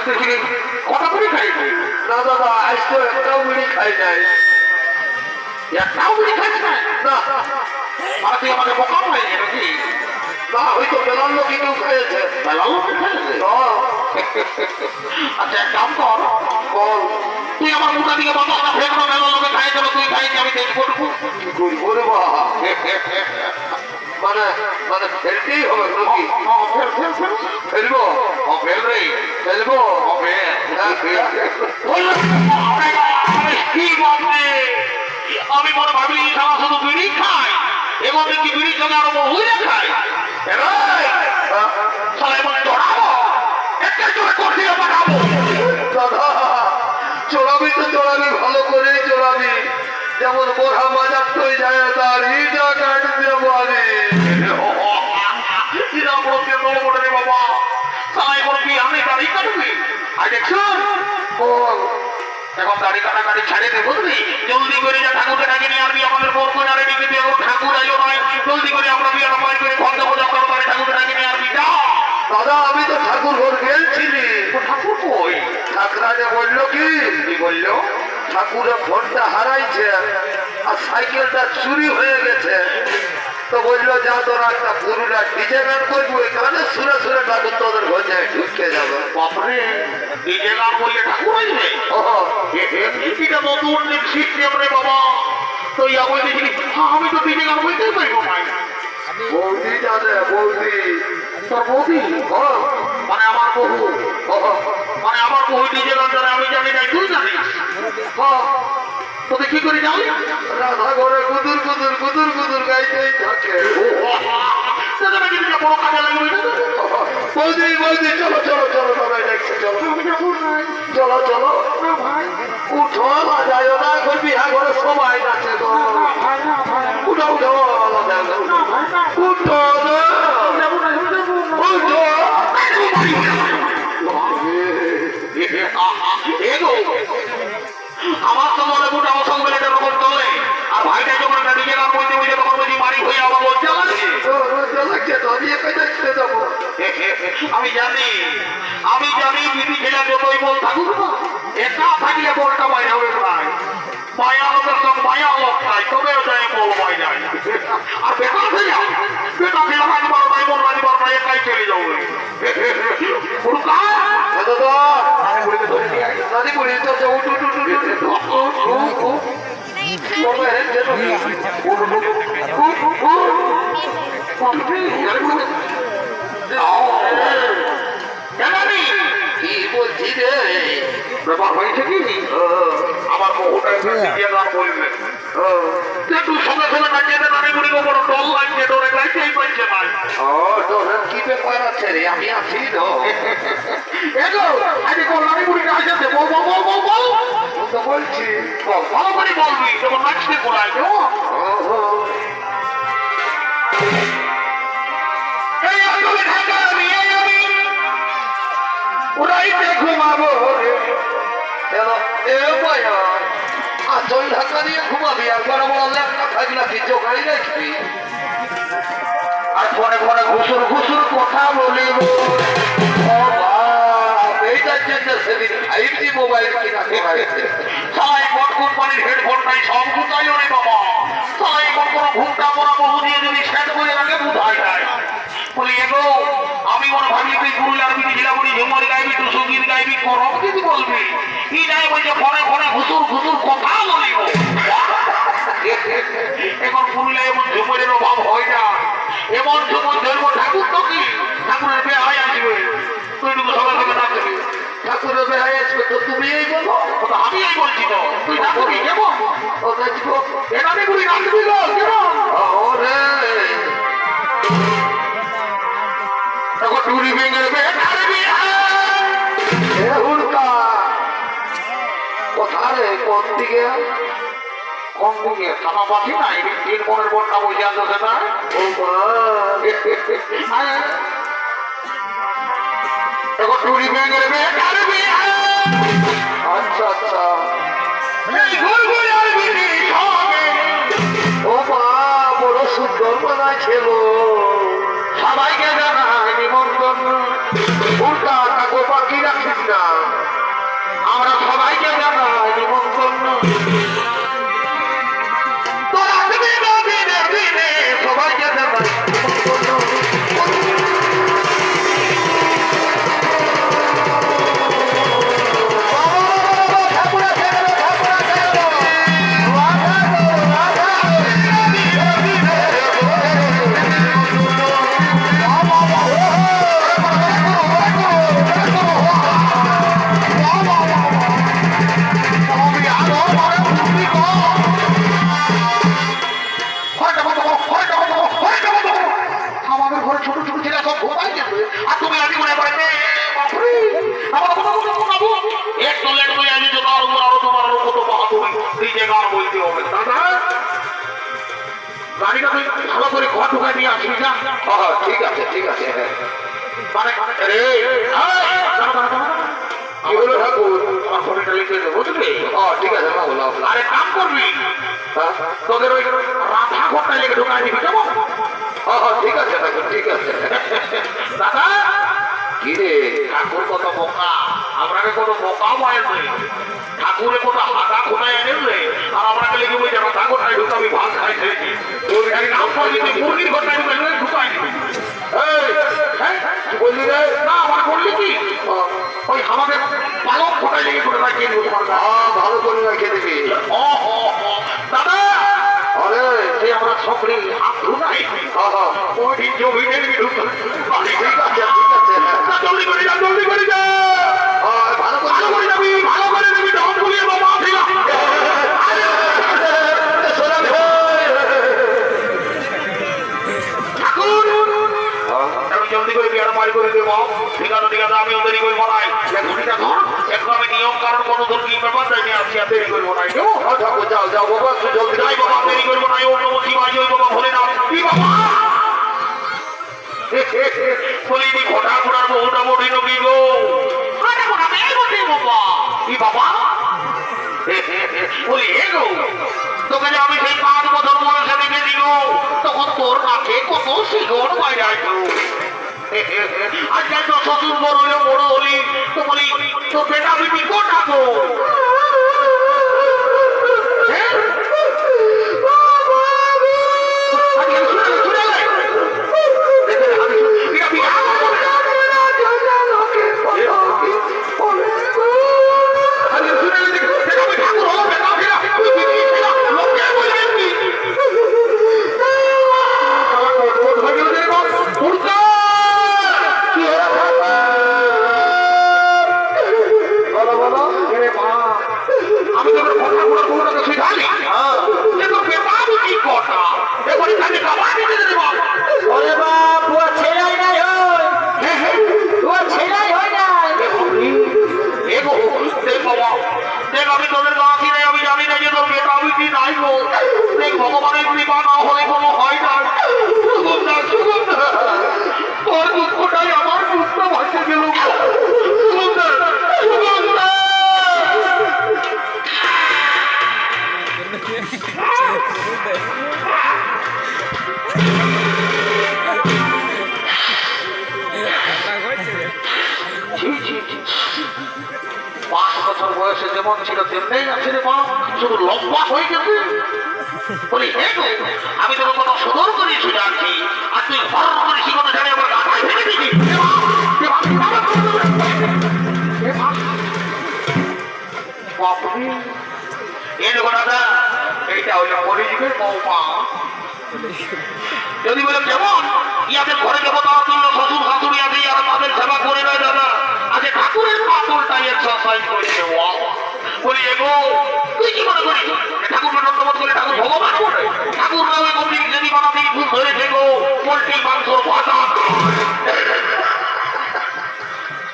বলতেছিলি কটা বিড়ি খাইছি? না দাদা আজ তো একটাও বিড়ি খাই নাই। একটাও বিড়ি খাইছি না? না আর তুই আমাকে বোকা পাইছি নাকি? না হয়তো বেলার লোকই কেউ খেয়েছে। বেলা লোক খাইছে? আচ্ছা এক কাম কর, বল তুই আমার মুখা দিকে বাতাসটা ফেলবো, বেলা লোকে খাই দেবো, তুই খাইছি আমি তেজ করবো। কি করবো রে বা? মানে মানে ফেলতেই হবে নাকি? ফেলবো ফেল রে, ফেলবো কি বলবে? আমি মনে ভাবলি সারা শুধু বিড়ি খাই, এবং কি বিড়ির সঙ্গে আরো বহুরে খাই। সবাই মনে চড়াবো, একটা জোরে করতে পাঠাবো। দাদা চড়াবি তো চড়াবি, ভালো করেই চড়াবি, যেমন বোরহা বাজার তো যায় তার হিটা কাটবে বলে। বাবা সবাই বলবি আমি দাড়ি কাটবি, আর দেখছো বল এখন দাড়ি কাটাকাটি ছাড়ে দে, বুঝলি? জলদি করে যা ঠাকুরকে ডাকে নিয়ে আনবি, আমাদের বর কোনারে ডেকে দিয়ে ঠাকুর আইলো নয়, জলদি করে আমরা বিয়েটা পাই করে ঘন্ট পূজা করবো, তাহলে ঠাকুরকে ডাকে নিয়ে আনবি। যা দাদা আমি তো ঠাকুর ঘর গেছিলি, ঠাকুর কই? ঠাকুরানে বললো কি বললো ঠাকুরের ফোনটা হারাইছে আর সাইকেলটা চুরি হয়ে গেছে, তো বললো যা তোরা একটা পুরুলা ডিজে গান করবো, ওই গানের সুরে সুরে ঠাকুর তোদের ঘরে ঢুকে যাবে। বাপরে, ডিজে গান বললে ঠাকুর আসবে? এটা নতুন সিস্টেম রে বাবা। তো ইয়া বলতেছিলি আমি তো ডিজে গান বলতেই পারবো না। বৌদি জানে, বৌদি। তোর বৌদি? মানে আমার বহু? মানে আমার বহু ডিজে গান জানে, আমি জানি না, তুই জানিস? তোকে কি করে জানি? রাধা ঘরে গুদুর গুদুর গুদুর গুদুর গাইতেই থাকে। বড় কাজে লাগবে না। বৌদি বৌদি চলো চলো চলো, সবাই দেখছে চলো চলো চলো, উঠো বাজায় না, এখন বিহা ঘরে সবাই আছে গো, উঠো উঠো উঠো উঠো। আমার তো মনে মোটা আমার সঙ্গে এটা রকম চলে, আর ভাইটা যখন একটা নিজের আর বলতে বলতে তখন বলছি বাড়ি হয়ে আমার লজ্জা লাগছে। আমি জানি দিদি ছেলে যতই বল থাকুক না, একা থাকলে বলটা বাইরে হবে প্রায় মায়া লোকের সঙ্গে মায়া লোক নাই, তবে ওটাই বল পাই যায়। আর বেকার হয়ে যাও, বেকার ছেলে রাজি পারো নাই, মন রাজি পারো নাই, একাই চলে যাও। কি বলছি রে? ব্যাপার হয়েছে কি আমার বহুটাই গান বলবে, একটু সঙ্গে সঙ্গে নাচিয়ে নানি বুড়ি বড় ডল লাগছে, ডরে লাগছেই পাইছে না। কি ব্যাপার আছে রে? আমি আছি তো। আজকে কোন নানি বুড়িটা আসছে, বল বল বল বল বল তো বলছি বল, ভালো করে বলবি, তখন নাচতে কোলায় ঘুমাবো আচল ঢাকা দিয়ে ঘুমাবি, আর বড় বড় ল্যাপটপ থাকলে কি জোগাড়ি রাখবি, আর ফোনে ফোনে ঘুষুর ঘুষুর কথা বলিব। এইটার জন্য সেদিন 5G মোবাইল কিনা করাইছে। সবাই কোন কোম্পানির হেডফোন নাই, সব গুতাই রে বাবা। সবাই কোন কোনো ঘুমটা পড়া বহু দিয়ে যদি সেট করে রাখে বুঝাই নাই। বলি এগো আমি মনে ভাবি তুই পুরুলিয়ার বিধি জেলা বলি ঝুমারি গাইবি, তুই সঙ্গীত গাইবি, করব কিছু বলবি কি নাই, বলছে ফোনে ফোনে ঘুষুর ঘুষুর কথা বলিব। এখন পুরুলিয়া এমন ঝুমারের অভাব হয় না, এমন ঝুমর ধরবো ঠাকুর তো কি ঠাকুরের বিয়ে হয়ে আসবে, তুই সবাই সঙ্গে ডাকবি ঠাকুরের বেহাই আসবে তো তুমি এই বলো, আমি এই বলছি তো, তুই ডাকবি কেমন? ও দেখবো এখানে বুড়ি ডাকবি গো কেমন? ওরে এখন টুরি ভেঙে কোথায় কোন দিকে? কোন দিকে? থানা পাচ্ছি না, তিন মনের বোনটা বসে আছে সেটা। এখন টুরি ভেঙে আচ্ছা আচ্ছা, ও মা বড় সুন্দর মানায় ছিল, সবাইকে জানায় নিমন্ত্রণ। উল্টা কাকু পাখিরা রাখিস না। আমরা সবাইকে জানাই নিমন্ত্রণ তোরা দিনে দিনে দিনে সবাইকে জানাই নিমন্ত্রণ আমাদের ঘরে ছোট ছোট ছেলে সব ঘুমাই গেছে আর তুমি আগে মনে করে একটু লেট করে আজ তোমার উপর আরো তোমার আরো কত বাহাদুরি নিজে গান বলতে হবে দাদা গাড়িটা তুই ভালো করে ঘর ঢুকাই নিয়ে আসবি না ঠিক আছে ঠিক আছে। মানে রে কি হলো ঠাকুর? আমার ফোনটা লিখে দেবো বুঝলি ঠিক আছে বাবু লাও। আরে কাম করবি তোদের ওই রাধা ঘরটা লিখে ঢুকাই দিবি কেমন ঠিক আছে ঠাকুর ঠিক আছে। দাদা কি রে? ঠাকুর কত বোকা আপনাকে কোনো বোকা বয়েন নেই ঠাকুরে কত হাতা খোঁটায় এনেছে আর আপনাকে লিখে বলছে রাধা ঘরটায় ঢুকাবি ভাত খাইছে তোর এই নাম করবি তুই মুরগির ঘরটায় ঢুকাই দিবি কি বললি রে? না আমার করলি কি ওই আমাদের পালক খোঁটায় লেগে করে রাখিয়ে দেবো তোমার ভালো করে রেখে দিবি। দাদা আরে সে আমরা সকলে হাত ধুনাই ওই জমিনে ঢুকতে ঠিক আছে ঠিক আছে। জলদি করে যা জলদি করে যা ভালো ভালো করে যাবি ভালো করে যাবি ঢন খুলিয়ে বাবা ঠিক আছে ঠাকুর আমি জলদি করে বিয়াটা পারি করে দেবো ঠিক আছে আমি দেরি করবো নাই ঘুড়িটা ধর একটু আমি নিয়ম কারণ কোনো ধর কি ব্যাপার তাই নিয়ে আসছি আর দেরি করবো নাই ঠাকুর যাও যাও বাবা একটু জলদি যাই বাবা দেরি করবো নাই অন্য বলছি বাজি ওই বাবা ভুলে নাও কি বাবা বলিনি ঘটা ঘোড়ার বহুটা বড়ি নবী গো আরে ঘোড়া মেয়ে বটে বাবা কি বাবা বলি হে গো তোকে যে আমি সেই 5 বছর বয়সে দেখে দিল তখন তোর কাছে কত শিগন বাইরে আসতো আজকাল তো শ্বশুর বড় হইলো বড় হলি তো বলি তোর বেটা বিটি কোটা গো আমি তোকে কথা বলার কোনোটাকে শিখালি কিন্তু বেটা বিটি কোটা এবারে খালি খাবার দিতে দেবো ওরে বাপ ও ছেলাই নাই হয় ও ছেলাই হয় না আমি তোদের গাছি নেই আমি জানি না যে তোর বেটা বিটি নাই গো দেখ ভগবানের কৃপা না হলে কোনো হয় না তোর দুঃখটাই আমার দুঃখ ভাসে গেল বয়সে যেমন ছিল তেমনি আছে রে মা শুধু লম্বা হয়ে গেছে বলি হে গো আমি তোর কথা সুদর করে শুনাচ্ছি আর তুই হর করে শিখতে জানি আমার গায়ে ফেলে দিবি এই দেখো দাদা এইটা হইল পরিযুগের বৌমা যদি বলে কেমন ইয়াদের ঘরে দেবতা তুল্য শ্বশুর শাশুড়ি আছে ইয়ারা তাদের সেবা করে নেয় দাদা আজ ঠাকুরের পাতলটাই এক্সারসাইজ করেছে বলি এগো তুই কি মনে করিস ঠাকুর নন্দমত করে ঠাকুর ভগবান বলে ঠাকুর নামে কবি যদি বানাবি খুব ধরে থেকো পোল্ট্রি মাংসর ভাতা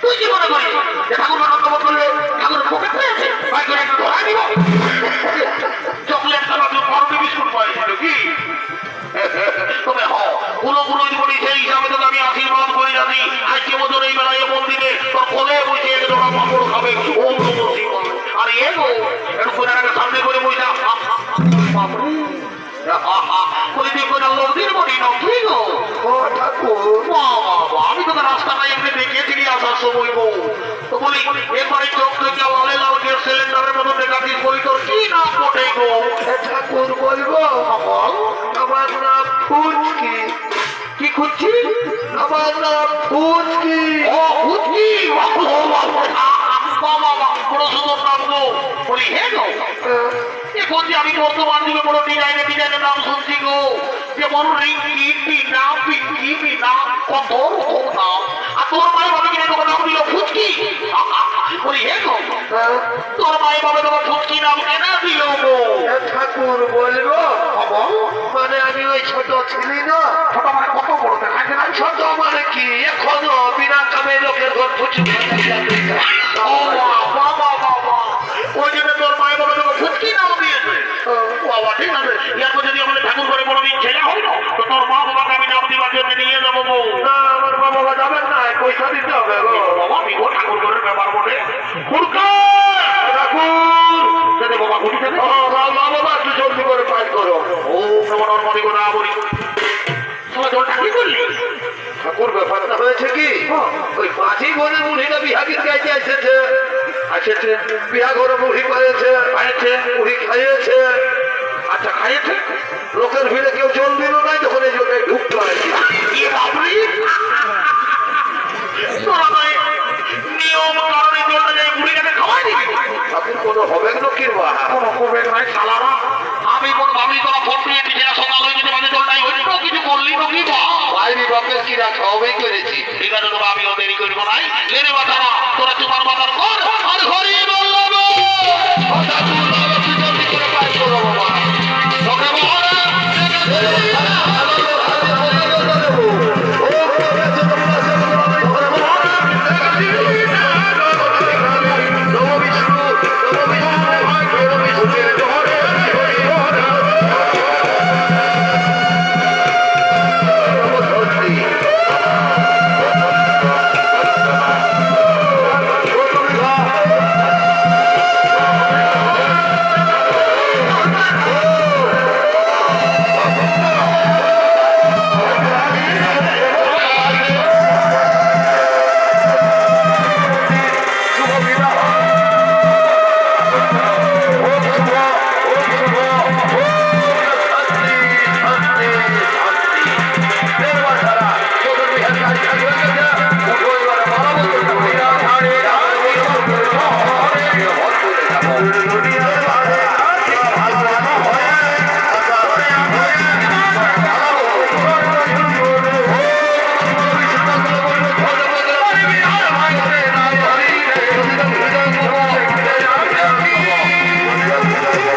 তুই কি মনে করিস ঠাকুর নন্দমত করলে ঠাকুর পকেট হয়েছে ভাই করে একটু ধরা দিব চকলেট খাওয়া পাউরুটি বিস্কুট পাইছিল কি তবে কোনো জীবনী সেই হিসাবে তোকে আমি আশীর্বাদ করে জানি আজকে বছর এই বেলায় মন্দিরে তোর কোলে বসে এক জোড়া পাপড় খাবে ওম নমঃ শিবায় আর এগো একটু কোনাটাকে সামনে করে বইটা বলি তুই কোনা লোকদের বলি না তুই গো ও ঠাকুর বাবা, আমি তো রাস্তাটা এমনি দেখেছি আসার সময় গো। তো বলি এবারে চোখ থেকে লালে লাল গ্যাস সিলিন্ডারের মতো দেখাতিস বলি তোর কি নাম বটে গো? এ ঠাকুর বলবো আমার নাম ফুচকি। কি খুঁজছি? আমার নাম ফুচকি। ও খুঁজছি, বাবা বড় সুন্দর নাম গো। বলি হে গো, এখন যে আমি বর্তমান যুগে বড় ডিজাইনের নাম শুনছি গো, যেমন রিঙ্কি, টিনা, পিঙ্কি, মিনা, কত রকম নাম। আর তোর মায়ের বাবা কিনে তোমার নাম দিল ফুচকি। বলি হে গো, তোর মায়ের বাবা তোমার ফুচকি নাম কেন দিল গো? এ ঠাকুর বলবো বাবা, মানে আমি ওই ছোট ছিলি না, ছোট মানে কত বড় দেখাচ্ছে না? ছোট মানে কি এখনো বিনা কামে লোকের ঘর ফুচু ও বাবা বাবা, ওই জন্য তোর মায়ের বাবা তোমার ফুচকি নাম দিয়েছে। বাবা ঠিক আছে, এরপর যদি আমাদের ঠাকুর করে কোনোদিন ছেলে হয় না, তো তোর মা বাবাকে আমি নাম দিবার জন্য নিয়ে যাবো গো। না আমার মা বাবা যাবেন না, পয়সা দিতে হবে গো। বাবা আমি গো ঠাকুর করে ব্যাপার বটে। ঠাকুর দে বাবা, ঘুটি দে। ও বাবা বাবা একটু জলদি করে পাঠ করো। ও নমন মনে করে বলি তোমার জলটা কি করলি? ঠাকুর ব্যাপারটা হয়েছে কি ওই মাঝি ঘরে মুড়িটা বিহা গীত গাইতে এসেছে, আসেছে, বিহা ঘরে মুড়ি পাইছে, খাইছে, মুড়ি খাইয়েছে। আচ্ছা খাইয়েছে, লোকের ভিড়ে কেউ জল দিল নাই, তখন এই জলটাই ঢুকতো আর কি। কি বাবরি তোরা ভাই নিয়ম কারণে জলটা যাই বুড়িটাকে খাওয়াই দিবি। ঠাকুর কোনো হবে না কিরবা কোনো করবে নাই শালারা। আমি কোন ভাবি তোরা ফোন দিয়ে দিচ্ছি না, সকাল হয়ে যেতে মানে জলটাই হইল, কিছু করলি তো কি বা? বাইরে বাপের কিরা খাওয়াবেই করেছি। ঠিক আছে তোরা, আমিও দেরি করবো নাই। লেনে বাতারা তোরা তোমার বাতার কর আর হরি বল্লভ।